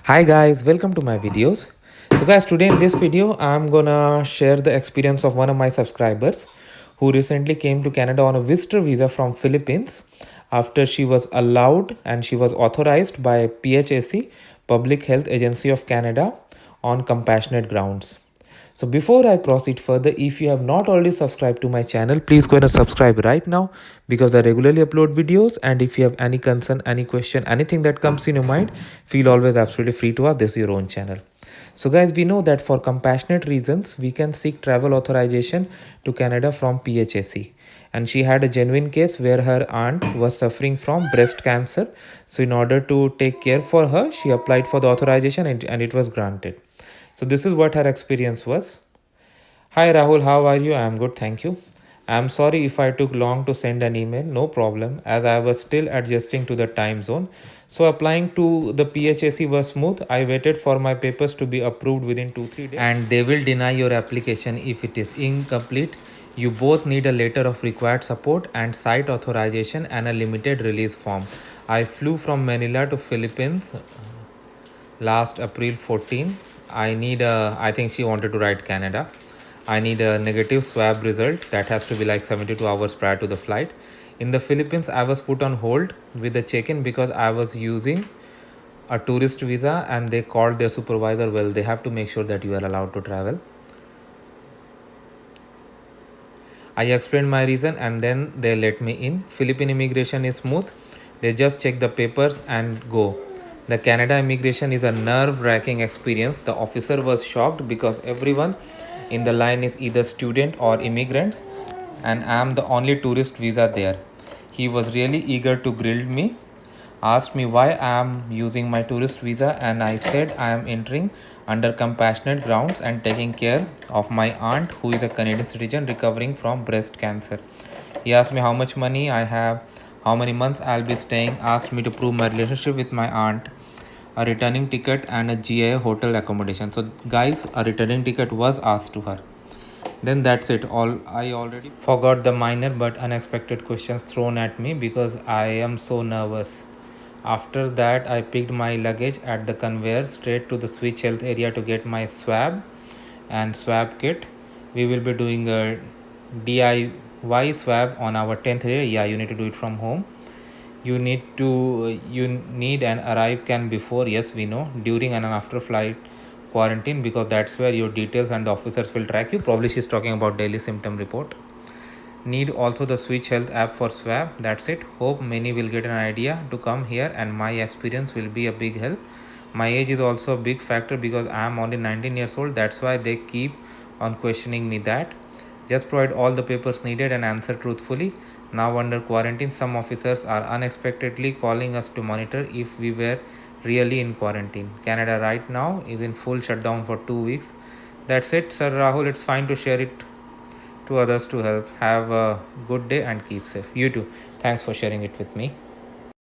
Hi guys, welcome to my videos. So guys, today in this video, I'm gonna share the experience of one of my subscribers who recently came to Canada on a visitor visa from Philippines after she was allowed and she was authorized by PHAC, Public Health Agency of Canada, on compassionate grounds. So before I proceed further, if you have not already subscribed to my channel, please go and subscribe right now because I regularly upload videos. And if you have any concern, any question, anything that comes in your mind, feel always absolutely free to ask. This is your own channel. So guys, we know that for compassionate reasons, we can seek travel authorization to Canada from PHAC. And she had a genuine case where her aunt was suffering from breast cancer. So in order to take care for her, she applied for the authorization and it was granted. So this is what her experience was. Hi Rahul, how are you? I am good, thank you. I am sorry if I took long to send an email, no problem, as I was still adjusting to the time zone. So applying to the PHAC was smooth. I waited for my papers to be approved within 2-3 days. And they will deny your application if it is incomplete. You both need a letter of required support and site authorization and a limited release form. I flew from Manila to Philippines last April 14. I think she wanted to write Canada. I need a negative swab result that has to be like 72 hours prior to the flight. In the Philippines, I was put on hold with the check-in because I was using a tourist visa and they called their supervisor. Well, they have to make sure that you are allowed to travel. I explained my reason and then they let me in. Philippine immigration is smooth. They just check the papers and go. The Canada immigration is a nerve-wracking experience. The officer was shocked because everyone in the line is either student or immigrants and I am the only tourist visa there. He was really eager to grill me, asked me why I am using my tourist visa and I said I am entering under compassionate grounds and taking care of my aunt who is a Canadian citizen recovering from breast cancer. He asked me how much money I have, how many months I'll be staying, asked me to prove my relationship with my aunt, a returning ticket and a GA hotel accommodation. So guys, a returning ticket was asked to her. Then that's it. All I already forgot the minor but unexpected questions thrown at me because I am so nervous. After that, I picked my luggage at the conveyor straight to the Switch Health area to get my swab and swab kit. We will be doing a DIY swab on our 10th day. Yeah, you need to do it from home. You need an arrive can before, yes we know, during and after flight quarantine because that's where your details and the officers will track you. Probably she's talking about daily symptom report. Need also the Switch Health app for swab. That's it. Hope many will get an idea to come here and my experience will be a big help. My age is also a big factor because I am only 19 years old. That's why they keep on questioning me that. Just provide all the papers needed and answer truthfully. Now under quarantine, some officers are unexpectedly calling us to monitor if we were really in quarantine. Canada right now is in full shutdown for 2 weeks. That's it, Sir Rahul. It's fine to share it to others to help. Have a good day and keep safe. You too. Thanks for sharing it with me.